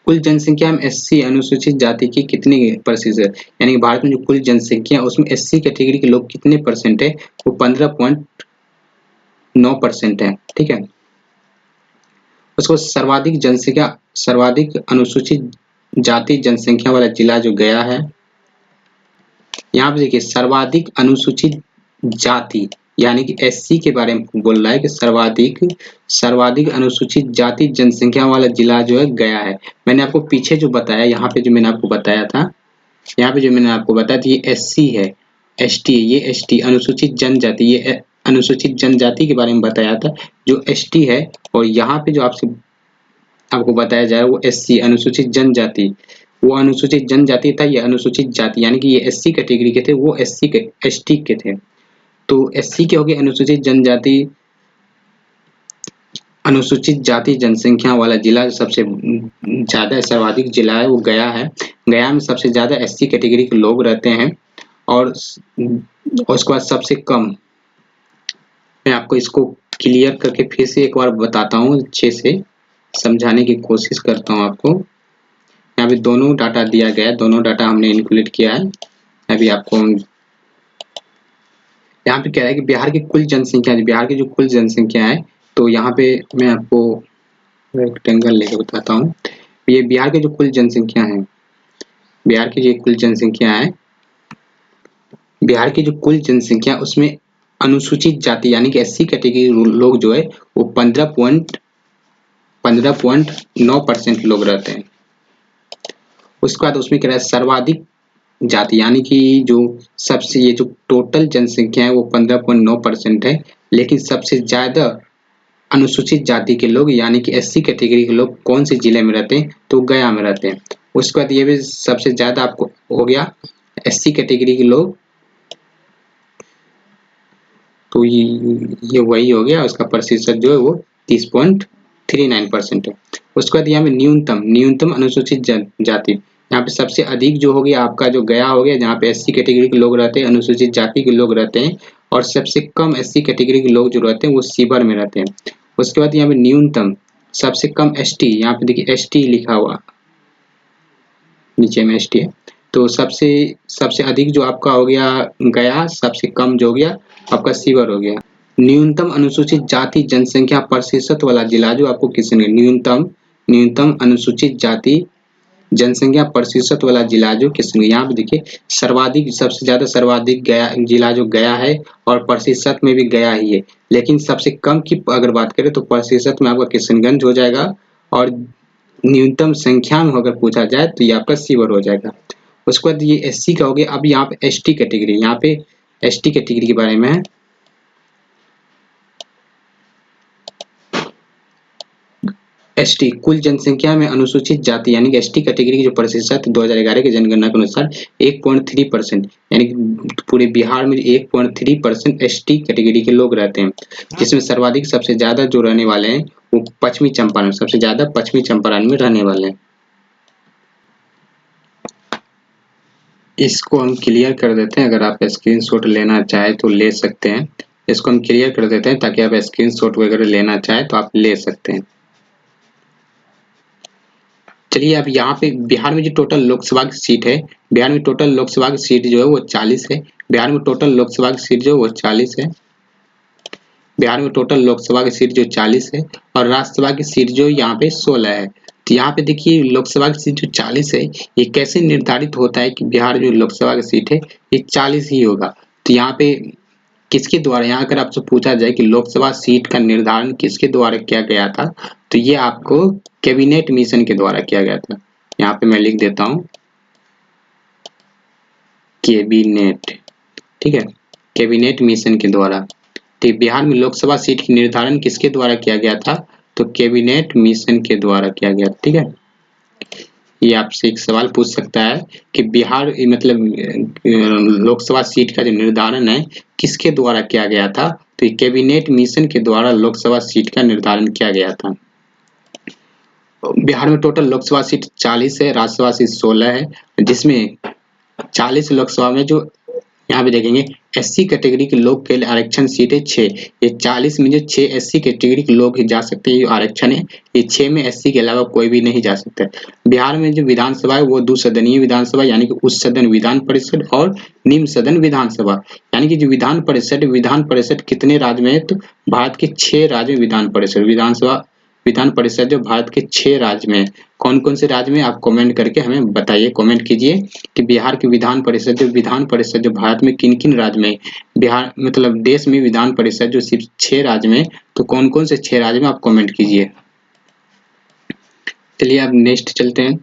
कुल जनसंख्या में एससी अनुसूचित जाति की कितनी प्रतिशत, यानी कि भारत में जो कुल जनसंख्या उसमें एससी कैटेगरी के लोग कितने परसेंट है? वो 15.9% है। ठीक है, उसको सर्वाधिक अनुसूचित जाति जनसंख्या वाला जिला जो गया है, यहाँ पे देखिए सर्वाधिक अनुसूचित जाति यानी कि एससी के बारे में बोल रहा है कि सर्वाधिक अनुसूचित जाति जनसंख्या वाला जिला जो है गया है। मैंने आपको पीछे जो बताया, यहाँ पे जो मैंने आपको बताया था, यहाँ पे जो मैंने आपको बताया था ये एससी है, एसटी, ये एसटी अनुसूचित जनजाति, ये अनुसूचित जनजाति के बारे में बताया था जो एसटी है। और यहाँ पे जो आपको बताया जाए वो एससी अनुसूचित जनजाति, वो अनुसूचित जनजाति था, ये अनुसूचित जाति, यानी कि ये एससी कैटेगरी के थे, वो एसटी के थे। तो एससी के हो गए अनुसूचित जनजाति। अनुसूचित जाति जनसंख्या वाला जिला सबसे ज्यादा सर्वाधिक जिला है वो गया है। गया में सबसे ज्यादा एससी कैटेगरी के लोग रहते हैं। और उसके बाद सबसे कम, मैं आपको इसको क्लियर करके फिर से एक बार बताता हूँ, अच्छे से समझाने की कोशिश करता हूँ आपको। यहाँ पे दोनों डाटा दिया गया है, दोनों डाटा हमने इंक्लूड किया है। अभी आपको यहाँ पे कह रहा है कि बिहार की कुल जनसंख्या, बिहार की जो कुल जनसंख्या है, तो यहाँ पे मैं आपको रेक्टेंगल लेकर बताता हूँ। ये बिहार की जो कुल जनसंख्या है, बिहार की जो कुल जनसंख्या है, बिहार की जो कुल जनसंख्या उसमें अनुसूचित जाति यानी कि एससी कैटेगरी लोग जो है वो 15.9% लोग रहते हैं। उसके बाद उसमें कह रहा है सर्वाधिक जाति यानी कि जो सबसे, ये जो टोटल जनसंख्या है वो 15.9% है, लेकिन सबसे ज्यादा अनुसूचित जाति के लोग यानी कि एससी कैटेगरी के लोग कौन से जिले में रहते हैं, तो गया में रहते हैं। उसके बाद ये भी सबसे ज्यादा आपको हो गया एससी कैटेगरी के लोग, तो ये वही हो गया, उसका प्रतिशत जो है वो 30.39% है। उसके बाद यहाँ पे न्यूनतम अनुसूचित जाति, यहाँ पे सबसे अधिक जो हो गया आपका जो गया हो गया, जहाँ पे एससी कैटेगरी के लोग रहते हैं, अनुसूचित जाति के लोग रहते हैं, और सबसे कम एससी कैटेगरी के लोग जो रहते हैं वो शिवहर में रहते हैं। उसके बाद यहाँ पे न्यूनतम, सबसे कम एसटी, यहाँ पे देखिए एसटी लिखा हुआ नीचे में एसटी है, तो सबसे अधिक जो आपका हो गया गया, सबसे कम जो हो गया आपका शिवहर हो गया। न्यूनतम अनुसूचित जाति जनसंख्या प्रतिशत वाला जिला जो आपको किसने, न्यूनतम अनुसूचित जाति जनसंख्या प्रतिशत वाला जिला जो किसने, यहाँ पे देखिए सर्वाधिक, सबसे ज्यादा सर्वाधिक गया जिला जो गया है, और प्रतिशत में भी गया ही है, लेकिन सबसे कम की अगर बात करें तो प्रतिशत में आपका किशनगंज हो जाएगा, और न्यूनतम संख्या में अगर पूछा जाए तो ये आपका शिवहर हो जाएगा। उसके बाद ये एससी का हो गया। अब यहाँ पे एसटी कैटेगरी, यहाँ पे एसटी कैटेगरी के बारे में है। एसटी कुल जनसंख्या में अनुसूचित जाति यानी कि एसटी कैटेगरी की जो प्रतिशत 2011 की जनगणना के अनुसार 1.3%, यानी कि पूरे बिहार में 1.3% एसटी कैटेगरी के लोग रहते हैं, जिसमें सर्वाधिक सबसे ज्यादा जो रहने वाले हैं वो पश्चिमी चंपारण, सबसे ज्यादा पश्चिमी चंपारण में रहने वाले हैं। इसको हम क्लियर कर देते हैं, अगर आप स्क्रीनशॉट लेना चाहे तो ले सकते हैं। इसको हम क्लियर कर देते हैं ताकि आप स्क्रीनशॉट वगैरह लेना चाहे तो आप ले सकते हैं। चलिए अब यहाँ पे बिहार में जो टोटल लोकसभा की सीट है, बिहार में टोटल लोकसभा की सीट जो है वो 40 है। बिहार में टोटल लोकसभा की सीट जो है वो 40 है। बिहार में टोटल लोकसभा की सीट जो 40 है, और राज्यसभा की सीट जो यहाँ पे 16 है। तो यहाँ पे देखिए लोकसभा की सीट जो 40 है, ये कैसे निर्धारित होता है कि बिहार जो लोकसभा की सीट है ये 40 ही होगा। तो यहाँ पे किसके द्वारा, यहाँ अगर आपसे पूछा जाए कि लोकसभा सीट का निर्धारण किसके द्वारा किया गया था, तो ये आपको कैबिनेट मिशन के द्वारा किया गया था। यहाँ पे मैं लिख देता हूँ कैबिनेट, ठीक है, कैबिनेट मिशन के द्वारा। तो बिहार में लोकसभा सीट की निर्धारण किसके द्वारा किया गया था, तो कैबिनेट मिशन के द्वारा किया गया, ठीक है। ये आपसे एक सवाल पूछ सकता है कि बिहार मतलब लोकसभा सीट का जो निर्धारण है किसके द्वारा किया गया था, तो कैबिनेट मिशन के द्वारा लोकसभा सीट का निर्धारण किया गया था। बिहार में टोटल लोकसभा सीट 40 है, राज्यसभा सीट 16 है, जिसमें 40 लोकसभा में जो यहाँ पे देखेंगे एससी कैटेगरी के लोग के लिए आरक्षण सीटें 6, ये 40 में जो 6 एससी कैटेगरी के लोग ही जा सकते हैं, ये आरक्षण है, ये 6 में एससी के अलावा कोई भी नहीं जा सकता। बिहार में जो विधानसभा है वो द्विसदनीय विधानसभा यानी कि उच्च सदन विधान परिषद और निम्न सदन विधानसभा, यानी कि जो विधान परिषद कितने राज्य में है, तो भारत के 6 राज्य में विधान परिषद जो भारत के 6 राज्य में, कौन कौन से राज्य में, आप कमेंट करके हमें बताइए, कमेंट कीजिए कि बिहार की विधान परिषद जो भारत में किन किन राज्य में, बिहार मतलब देश में विधान परिषद जो सिर्फ 6 राज्य में, तो कौन कौन से 6 राज्य में आप कमेंट कीजिए। चलिए अब नेक्स्ट चलते हैं।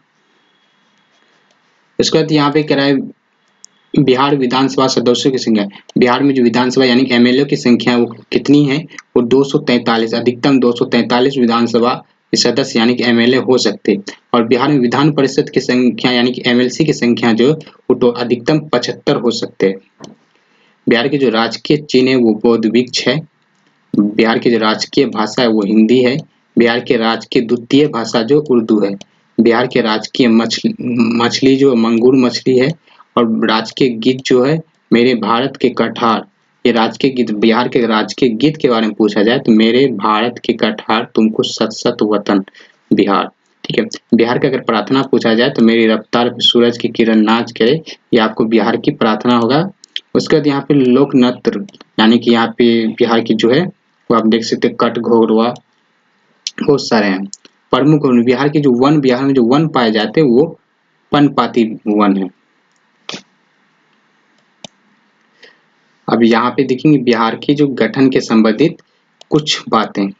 उसके बाद यहाँ पे कह रहा है बिहार विधानसभा सदस्यों की संख्या, बिहार में जो विधानसभा यानी कि एमएलए की संख्या वो कितनी है, वो 243, अधिकतम 243 विधानसभा सदस्य यानी कि एमएलए हो सकते। और बिहार में विधान परिषद की संख्या यानी कि एमएलसी की संख्या जो वो तो अधिकतम 75 हो सकते हैं। बिहार की जो राजकीय चिन्ह है वो बौद्ध वृक्ष है। बिहार की जो राजकीय भाषा है वो हिंदी है। बिहार की राजकीय द्वितीय भाषा जो उर्दू है। बिहार के राजकीय मछली जो मंगूर मछली है। और राजकीय गीत जो है मेरे भारत के कठार। ये राजकीय गीत, बिहार के राजकीय गीत के बारे में पूछा जाए तो मेरे भारत के कठार तुमको सत सत वतन बिहार। ठीक है। बिहार का अगर प्रार्थना पूछा जाए तो मेरी रफ्तार पे सूरज की किरण नाच करे, ये आपको बिहार की प्रार्थना होगा। उसके बाद यहाँ पे लोक नृत्य यानी कि यहाँ पे बिहार की जो है वो आप देख सकते हैं कट घोरवा बहुत सारे हैं। प्रमुख बिहार के जो वन, बिहार में जो वन पाए जाते हैं वो पनपाती वन है। अब यहाँ पे देखेंगे बिहार के जो गठन के संबंधित कुछ बातें।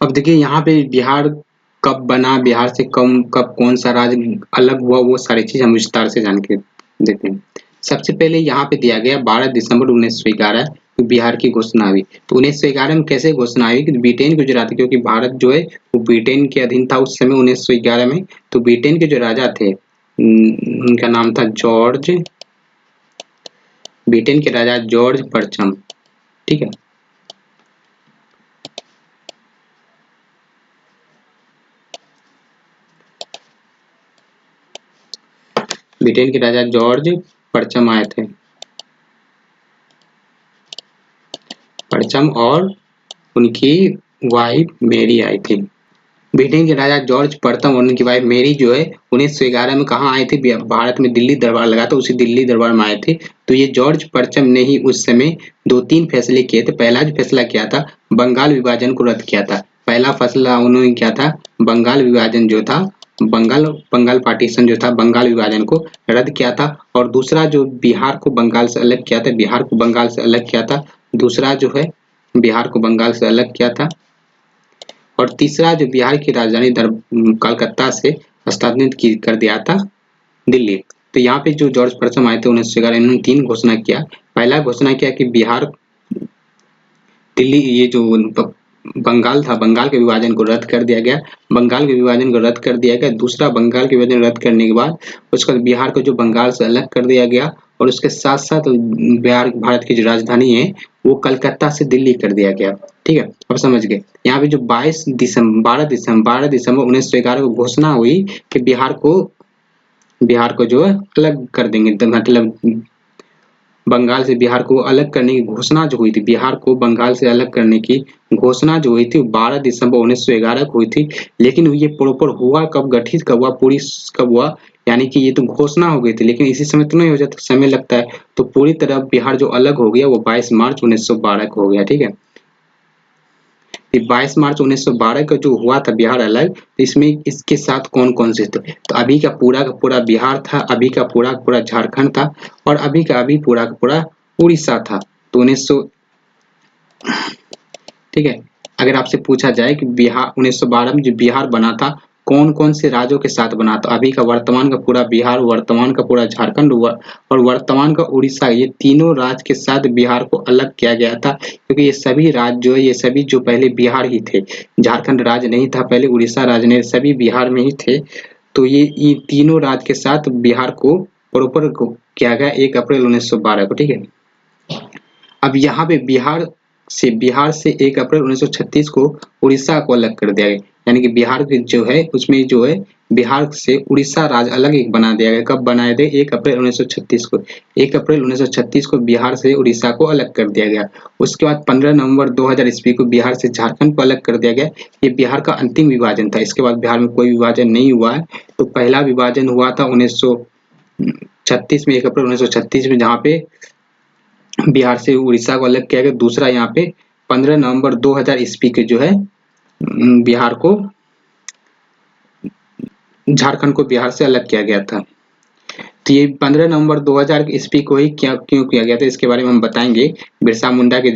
अब देखिए यहाँ पे बिहार कब बना, बिहार से कब कौन सा राज्य अलग हुआ, वो सारी चीज हम विस्तार से जान के देते हैं। सबसे पहले यहाँ पे दिया गया 12 दिसंबर 1911 बिहार की घोषणा हुई। तो 1911 में कैसे घोषणा हुई कि ब्रिटेन गुजरात, क्योंकि भारत जो है वो ब्रिटेन के अधीन था उस समय 1911 में। तो ब्रिटेन के जो राजा थे उनका नाम था जॉर्ज, ब्रिटेन के राजा जॉर्ज परचम। ठीक है। ब्रिटेन के राजा जॉर्ज परचम आए थे, परचम, और उनकी वाइफ मेरी आई थी। ब्रिटेन के राजा जॉर्ज प्रथम और उनकी वाइफ मेरी जो है 1911 में कहाँ आए थे, भारत में दिल्ली दरबार लगा था, उसी दिल्ली दरबार में आए थे। तो ये जॉर्ज परचम ने ही उस समय 2-3 फैसले किए थे। पहला जो फैसला किया था बंगाल विभाजन को रद्द किया था। पहला फैसला उन्होंने किया था बंगाल विभाजन जो था, बंगाल पार्टीशन जो था, बंगाल विभाजन को रद्द किया था। और दूसरा जो बिहार को बंगाल से अलग किया था, बिहार को बंगाल से अलग किया था। दूसरा जो है बिहार को बंगाल से अलग किया था। और तीसरा जो बिहार की राजधानी कलकत्ता से हस्तांतरित कर दिया था दिल्ली। तो यहाँ पे जो जॉर्ज प्रथम आए थे 1911, इन्होंने 3 घोषणा किया। पहला घोषणा किया कि बिहार दिल्ली ये जो बंगाल था, बंगाल के विभाजन को रद्द कर दिया गया, बंगाल के विभाजन को रद्द कर दिया गया। दूसरा बंगाल के विभाजन रद्द करने के बाद उसका बिहार को जो बंगाल से अलग कर दिया गया, और उसके साथ साथ बिहार भारत की जो राजधानी है वो कलकत्ता से दिल्ली कर दिया गया। ठीक है, अब समझ गए। यहाँ पे जो 12 दिसंबर 1911 को घोषणा हुई कि बिहार को जो है अलग कर देंगे, मतलब बंगाल से बिहार को अलग करने की घोषणा जो हुई थी, बिहार को बंगाल से अलग करने की घोषणा जो हुई थी 12 दिसंबर 1911 को हुई थी। लेकिन ये प्रॉपर हुआ कब, गठित कब हुआ, पूरी कब हुआ, यानी कि ये तो घोषणा हो गई थी लेकिन इसी समय तो नहीं हो जाता, समय लगता है। तो पूरी तरह बिहार जो अलग हो गया वो 22 मार्च 1912 को हो गया। ठीक है, 22 मार्च 1912 का जो हुआ था बिहार अलग, तो इसमें इसके साथ कौन कौन से थे, तो अभी का पूरा बिहार था, अभी का पूरा झारखंड था, और अभी का अभी पूरा उड़ीसा था। तो 1900, ठीक है। अगर आपसे पूछा जाए कि बिहार 1912 में जो बिहार बना था कौन कौन से राज्यों के साथ बना, तो अभी का वर्तमान का पूरा बिहार, वर्तमान का पूरा झारखंड और वर्तमान का उड़ीसा, ये तीनों राज्य के साथ बिहार को अलग किया गया था। क्योंकि ये सभी राज्य जो है, ये सभी जो पहले बिहार ही थे, झारखंड राज्य नहीं था पहले, उड़ीसा राज्य नहीं, सभी बिहार में ही थे। तो ये तीनों राज्य के साथ बिहार को प्रॉपर किया गया 1 अप्रैल 1912 को। ठीक है। अब यहाँ पे बिहार से 1 अप्रैल 1936 को उड़ीसा को अलग कर दिया गया, यानी कि बिहार जो है उसमें जो है बिहार से उड़ीसा राज्य अलग एक बना दिया गया। कब बनाए थे? 1 अप्रैल 1936 को। 1 अप्रैल 1936 को बिहार से उड़ीसा को अलग कर दिया गया। उसके बाद 15 नवंबर 2000 ईस्वी को बिहार से झारखंड को अलग कर दिया गया। ये बिहार का अंतिम विभाजन था, इसके बाद बिहार में कोई विभाजन नहीं हुआ है। तो पहला विभाजन हुआ था 1936 में, 1 अप्रैल 1936 में, जहाँ पे बिहार से उड़ीसा को अलग किया गया। दूसरा यहाँ पे 15 नवंबर 2000 ईस्वी के जो है बिहार को, झारखंड को बिहार से अलग किया गया था। तो ये 15 नवंबर 2000 ईस्वी को ही क्यों किया गया था इसके बारे में हम बताएंगे। बिरसा मुंडा के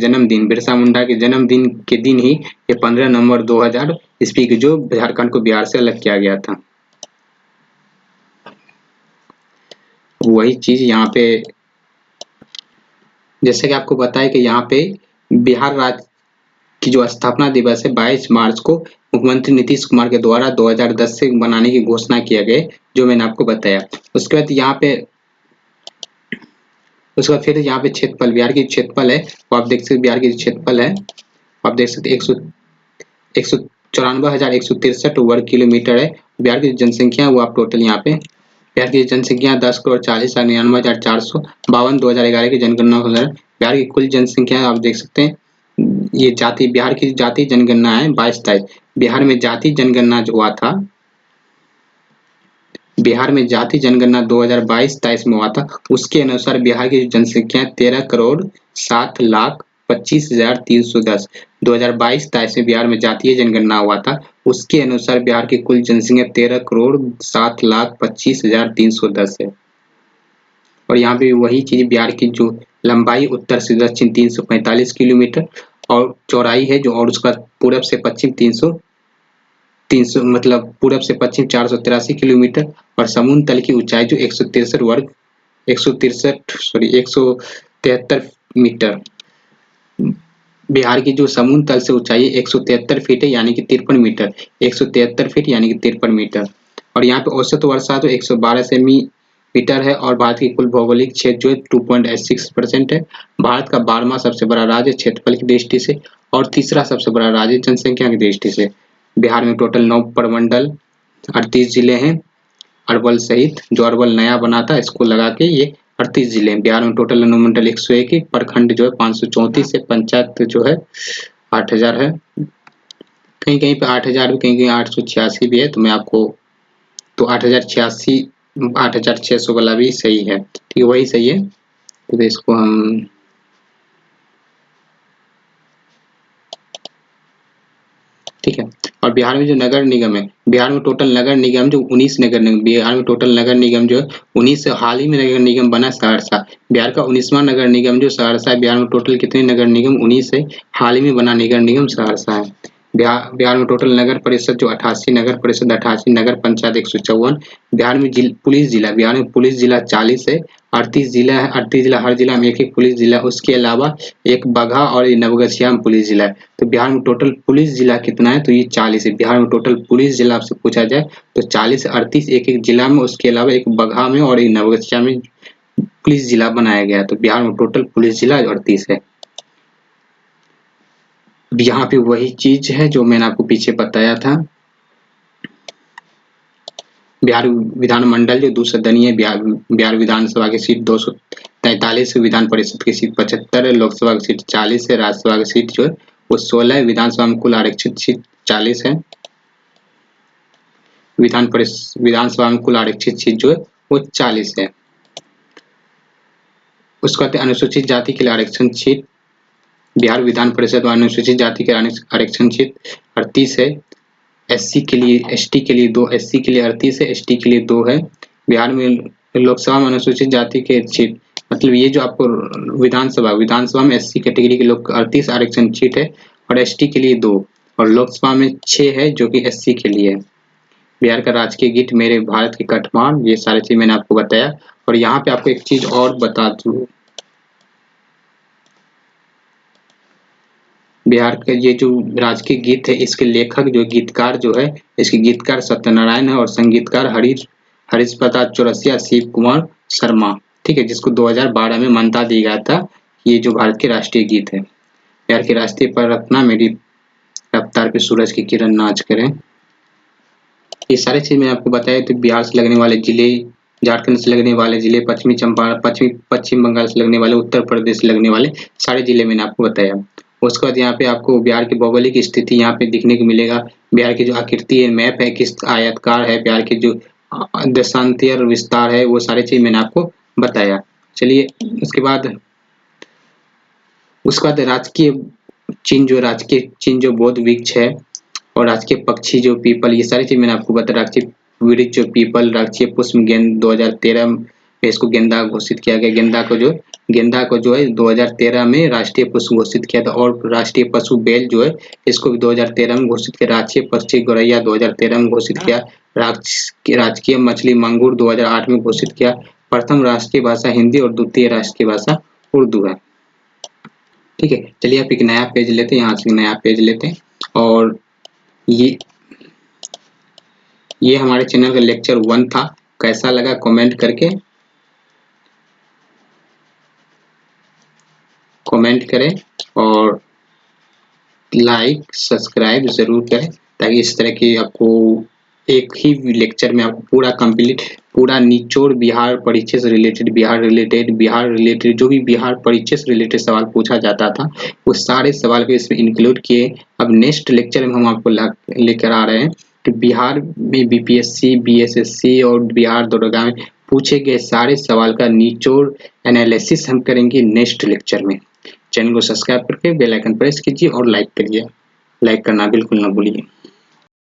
जन्मदिन के दिन ही ये 15 नवंबर 2000 ईस्वी की जो झारखंड को बिहार से अलग किया गया था। वही चीज यहाँ पे, जैसे कि आपको बताया कि यहाँ पे बिहार राज्य की जो स्थापना दिवस है 22 मार्च को मुख्यमंत्री नीतीश कुमार के द्वारा 2010 से मनाने की घोषणा किया गया, जो मैंने आपको बताया। उसके बाद यहाँ पे फिर यहाँ पे क्षेत्रफल, बिहार की क्षेत्रफल है वो आप देख सकते, बिहार की क्षेत्रफल है आप देख सकते 194,163 वर्ग किलोमीटर है। बिहार की जनसंख्या वो आप टोटल यहाँ पे बिहार की जनसंख्या 10,40,99,452 2011 की जनगणना के अनुसार बिहार की कुल जनसंख्या आप देख सकते हैं। ये जाति, बिहार की जाति जनगणना है 22-23। बिहार में जाति जनगणना जो हुआ था, बिहार में जाति जनगणना 2022-23 में हुआ था, उसके अनुसार बिहार की जनसंख्या 13,07,25,310। 2022-23 में बिहार में जातीय जनगणना हुआ था, उसके अनुसार बिहार की कुल जनसंख्या 13,07,25,310 है। और यहाँ पे वही चीज, बिहार की जो लंबाई उत्तर से दक्षिण 345 किलोमीटर और चौड़ाई है जो, और उसका पूरब से पश्चिम 300 मतलब पूरब से पश्चिम 483 किलोमीटर और समुद्र तल की ऊंचाई जो 173 मीटर। बिहार की जो समुद्र तल से ऊंचाई 173 फीट है, यानी कि 53 मीटर, 173 फीट यानी कि 53 मीटर। और यहाँ पे औसत वर्षा तो 112 सेमी-मीटर है और भारत की कुल भौगोलिक क्षेत्र जो है 2.86% है। भारत का 12वां सबसे बड़ा राज्य क्षेत्रफल की दृष्टि से और तीसरा सबसे बड़ा राज्य जनसंख्या की दृष्टि से। बिहार में टोटल 9 प्रमंडल 38 जिले हैं, अरवल सहित, जो अरवल नया बना था इसको लगा के ये 38 जिले हैं। बिहार में टोटल अनुमंडल 101 है, प्रखंड जो है 534 है, पंचायत जो है 8000 है, कहीं कहीं पे 8000 भी, कहीं कहीं 886 भी है। तो मैं आपको तो 8086 8600 वाला भी सही है, ठीक है, वही सही है। तो इसको हम ठीक है। और बिहार में जो नगर निगम है, बिहार में टोटल नगर निगम जो 19 नगर निगम, बिहार में टोटल नगर निगम जो है 19 हाल ही में नगर निगम बना सहरसा। बिहार का 19वां नगर निगम जो सहरसा है। बिहार में टोटल कितने नगर निगम? 19 है, हाल ही में बना नगर निगम सहरसा है। बिहार में टोटल नगर परिषद जो 88 नगर परिषद, 88 नगर पंचायत 154। बिहार में पुलिस जिला, बिहार में पुलिस जिला 40 है, 38 जिला है, 38 जिला, हर जिला में एक एक पुलिस जिला, उसके अलावा एक बगहा और नवगछिया में पुलिस जिला है। तो बिहार में टोटल पुलिस जिला कितना है? तो ये 40 है। बिहार में टोटल पुलिस जिला आपसे पूछा जाए तो 40 38 एक एक जिला में, उसके अलावा एक बगहा में और एक नवगछिया में पुलिस जिला बनाया गया है। तो बिहार में टोटल पुलिस जिला 38 है। यहाँ पे वही चीज है जो मैंने आपको पीछे बताया था। बिहार विधानमंडल जो 2 सदनीय है, बिहार विधानसभा की सीट 243 है, विधान परिषद की सीट 75 है, लोकसभा की सीट 40 है, राज्यसभा की सीट जो है वो 16 है, विधानसभा में कुल आरक्षित सीट 40 है, विधानसभा में कुल आरक्षित सीट जो है वो 40 है। उसके बाद अनुसूचित जाति के लिए आरक्षण सीट, बिहार विधान परिषद में अनुसूचित जाति के आरक्षण सीट 38 है, एससी के लिए, एसटी के लिए 2, एससी के लिए 38 है, एसटी के लिए 2 है। बिहार में लोकसभा में अनुसूचित जाति के सीट, मतलब ये जो आपको विधानसभा में एससी कैटेगरी के लोग 38 आरक्षण सीट है और एसटी के लिए 2 और लोकसभा में 6 है जो कि एससी के लिए है। बिहार का राजकीय गीत मेरे भारत की कटमान, ये सारी चीज मैंने आपको बताया। और यहाँ पे आपको एक चीज और बता दूं, बिहार का ये जो राजकीय गीत है, इसके लेखक जो गीतकार जो है, इसके गीतकार सत्यनारायण है और संगीतकार हरीश प्रताप चौरसिया, शिव कुमार शर्मा, ठीक है, जिसको 2012 में मान्यता दी गया था। ये जो भारत के राष्ट्रीय गीत है। बिहार की राष्ट्रीय प्रार्थना मेरी रफ्तार पे सूरज की किरण नाच करें। ये सारी चीज मैंने आपको बताया। तो बिहार से लगने वाले जिले, झारखंड से लगने वाले जिले, पश्चिमी चंपारण, पश्चिम बंगाल से लगने वाले, उत्तर प्रदेश से लगने वाले सारे जिले मैंने आपको बताया। उसके बाद यहाँ पे आपको बिहार की भौगोलिक स्थिति यहाँ पे दिखने को मिलेगा। बिहार की जो आकृति है, मैप है, किस आयतकार है, बिहार की जो देशांतर विस्तार है, वो सारी चीज मैंने आपको बताया। चलिए उसके बाद राजकीय चिन्ह जो बोध वृक्ष है और राजकीय पक्षी जो पीपल, ये सारी चीज मैंने आपको बताया। राजकीय वृक्ष जो पीपल, राजकीय पुष्प गेंद 2013 में इसको गेंदा घोषित किया गया। गेंदा को जो है 2013 में राष्ट्रीय पुष्प घोषित किया था। और राष्ट्रीय पशु बैल जो है, इसको भी 2013 में घोषित किया। राजकीय पक्षी गौरैया 2013 में घोषित किया। राजकीय मछली मंगूर 2008 में घोषित किया। प्रथम राष्ट्रीय भाषा हिंदी और द्वितीय राष्ट्रीय भाषा उर्दू है। ठीक है। चलिए आप एक नया पेज लेते हैं, यहाँ से नया पेज लेते हैं और ये हमारे चैनल का लेक्चर 1 था। कैसा लगा कमेंट करके कमेंट करें और लाइक सब्सक्राइब ज़रूर करें ताकि इस तरह की आपको एक ही लेक्चर में आपको पूरा कंप्लीट पूरा निचोड़ बिहार परिचय से रिलेटेड बिहार रिलेटेड जो भी बिहार परिचय से रिलेटेड सवाल पूछा जाता था वो सारे सवाल को इसमें इंक्लूड किए। अब नेक्स्ट लेक्चर में हम आपको लेकर आ रहे हैं कि बिहार में बीपीएससी बीएसएससी और बिहार दरोगा में पूछे गए सारे सवाल का निचोड़ एनालिसिस हम करेंगे नेक्स्ट लेक्चर में। चैनल को सब्सक्राइब करके बेल आइकन प्रेस कीजिए और लाइक करिए। लाइक करना बिल्कुल ना भूलिए।